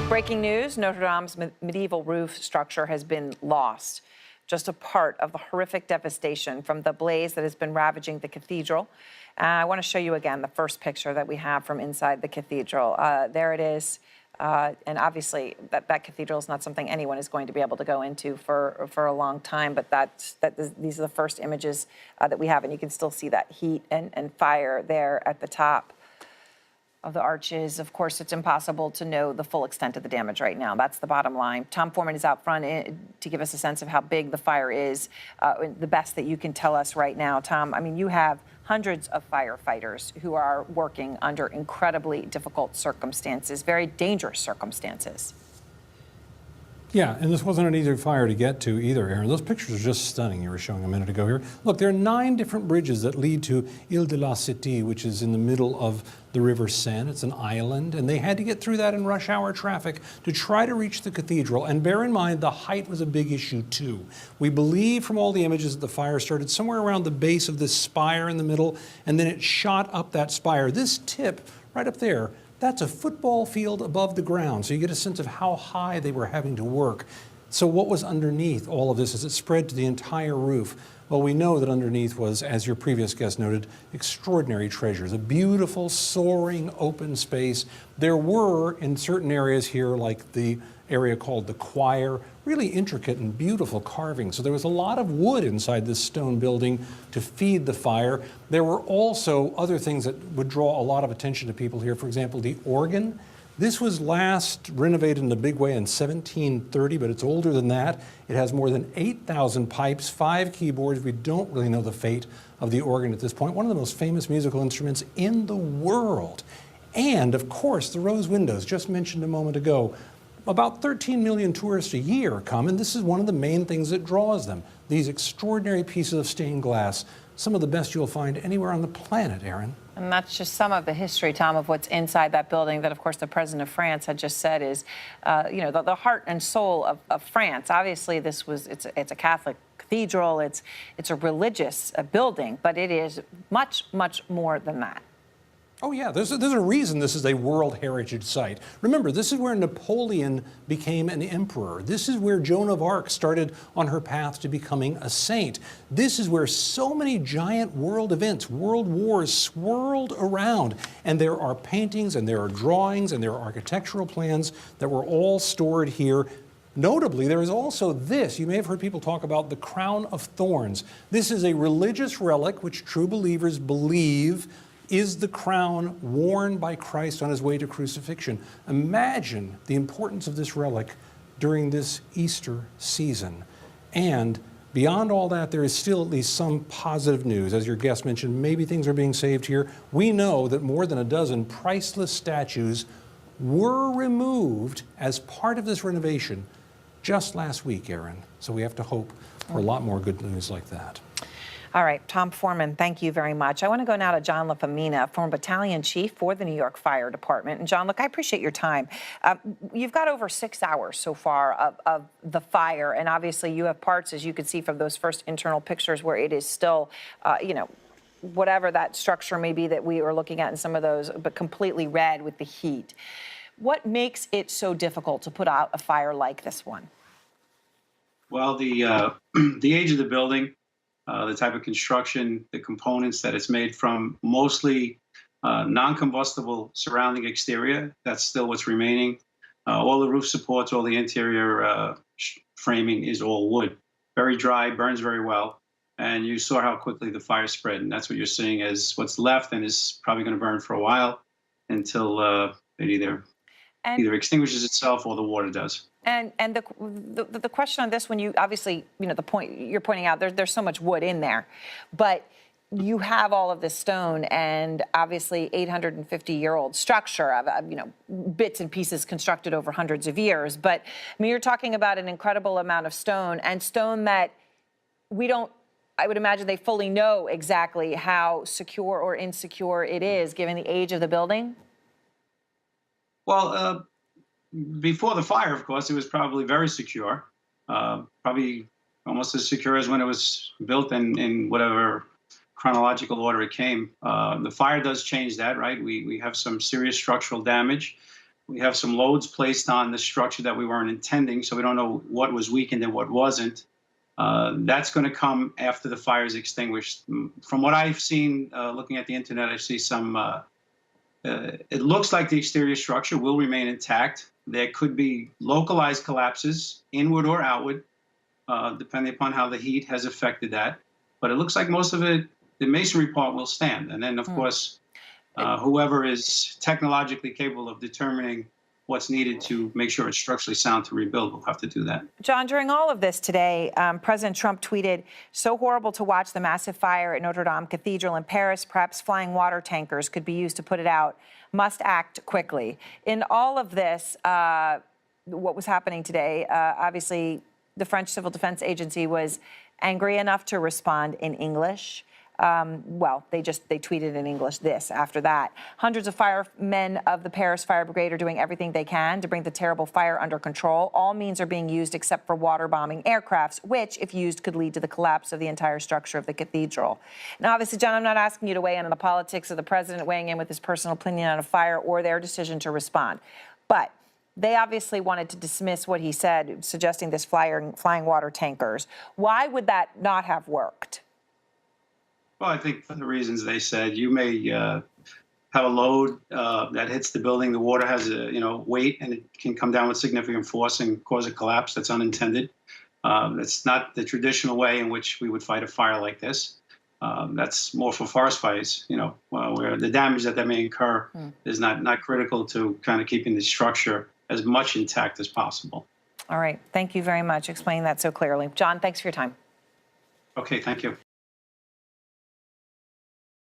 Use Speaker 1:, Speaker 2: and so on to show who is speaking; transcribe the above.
Speaker 1: Breaking news, Notre Dame's medieval roof structure has been lost. Just a part of the horrific devastation from the blaze that has been ravaging the cathedral. I want to show you again the first picture that we have from inside the cathedral. There it is. And obviously, that cathedral is not something anyone is going to be able to go into for a long time. But these are the first images that we have. And you can still see that heat and fire there at the top of the arches. Of course, it's impossible to know the full extent of the damage right now. That's the bottom line. Tom Foreman is out front to give us a sense of how big the fire is, the best that you can tell us right now. Tom, I mean, you have hundreds of firefighters who are working under incredibly difficult circumstances, very dangerous circumstances.
Speaker 2: Yeah, and this wasn't an easy fire to get to either, Aaron. Those pictures are just stunning you were showing a minute ago here. Look, there are 9 different bridges that lead to Ile de la Cité, which is in the middle of the River Seine. It's an island, and they had to get through that in rush hour traffic to try to reach the cathedral. And bear in mind, the height was a big issue, too. We believe from all the images that the fire started somewhere around the base of this spire in the middle, and then it shot up that spire. This tip right up there, that's a football field above the ground, so you get a sense of how high they were having to work. So what was underneath all of this as it spread to the entire roof? Well, we know that underneath was, as your previous guest noted, extraordinary treasures, a beautiful, soaring, open space. There were, in certain areas here, like the area called the choir, really intricate and beautiful carving. So there was a lot of wood inside this stone building to feed the fire. There were also other things that would draw a lot of attention to people here. For example, the organ. This was last renovated in a big way in 1730, but it's older than that. It has more than 8,000 pipes, 5 keyboards. We don't really know the fate of the organ at this point. One of the most famous musical instruments in the world. And, of course, the rose windows, just mentioned a moment ago. About 13 million tourists a year come, and this is one of the main things that draws them. These extraordinary pieces of stained glass, some of the best you'll find anywhere on the planet, Aaron.
Speaker 1: And that's just some of the history, Tom, of what's inside that building that, of course, the president of France had just said is, the heart and soul of France. Obviously, it's a Catholic cathedral. It's a religious building, but it is much, much more than that.
Speaker 2: Oh, yeah, there's a reason this is a World Heritage Site. Remember, this is where Napoleon became an emperor. This is where Joan of Arc started on her path to becoming a saint. This is where so many giant world events, world wars, swirled around. And there are paintings, and there are drawings, and there are architectural plans that were all stored here. Notably, there is also this. You may have heard people talk about the crown of thorns. This is a religious relic which true believers believe is the crown worn by Christ on his way to crucifixion. Imagine the importance of this relic during this Easter season. And beyond all that, there is still at least some positive news. As your guest mentioned, maybe things are being saved here. We know that more than a dozen priceless statues were removed as part of this renovation just last week, Aaron. So we have to hope for a lot more good news like that.
Speaker 1: All right, Tom Foreman, thank you very much. I want to go now to John LaFemina, former battalion chief for the New York Fire Department. And John, look, I appreciate your time. You've got over 6 hours so far of the fire, and obviously you have parts, as you can see from those first internal pictures, where it is still, whatever that structure may be that we are looking at in some of those, but completely red with the heat. What makes it so difficult to put out a fire like this one?
Speaker 3: Well, the age of the building, the type of construction, the components that it's made from, mostly non-combustible surrounding exterior. That's still what's remaining. All the roof supports, all the interior framing is all wood. Very dry, burns very well. And you saw how quickly the fire spread. And that's what you're seeing as what's left, and is probably going to burn for a while until it either extinguishes itself or the water does.
Speaker 1: And the question on this one, you obviously, the point you're pointing out, there's so much wood in there, but you have all of this stone and obviously 850-year-old structure of, bits and pieces constructed over hundreds of years. But I mean, you're talking about an incredible amount of stone, and stone that I would imagine they fully know exactly how secure or insecure it is given the age of the building.
Speaker 3: Well, before the fire, of course, it was probably very secure, probably almost as secure as when it was built in whatever chronological order it came. The fire does change that, right? We have some serious structural damage. We have some loads placed on the structure that we weren't intending, so we don't know what was weakened and what wasn't. That's going to come after the fire is extinguished. From what I've seen, looking at the internet, I see some. It looks like the exterior structure will remain intact. There could be localized collapses, inward or outward, depending upon how the heat has affected that. But it looks like most of it, the masonry part will stand. And then, of course, whoever is technologically capable of determining what's needed to make sure it's structurally sound to rebuild will have to do that.
Speaker 1: John, during all of this today, President Trump tweeted, "So horrible to watch the massive fire at Notre Dame Cathedral in Paris. Perhaps flying water tankers could be used to put it out. Must act quickly." In all of this, what was happening today, obviously the French Civil Defense Agency was angry enough to respond in English. Well, they tweeted in English this after that. "Hundreds of firemen of the Paris Fire Brigade are doing everything they can to bring the terrible fire under control. All means are being used except for water bombing aircrafts, which, if used, could lead to the collapse of the entire structure of the cathedral." Now, obviously, John, I'm not asking you to weigh in on the politics of the president weighing in with his personal opinion on a fire or their decision to respond. But they obviously wanted to dismiss what he said, suggesting this flying water tankers. Why would that not have worked?
Speaker 3: Well, I think for the reasons they said, you may have a load that hits the building. The water has a weight, and it can come down with significant force and cause a collapse that's unintended. That's not the traditional way in which we would fight a fire like this. That's more for forest fires, where the damage that may incur is not critical to kind of keeping the structure as much intact as possible.
Speaker 1: All right. Thank you very much for explaining that so clearly. John, thanks for your time.
Speaker 3: Okay, thank you.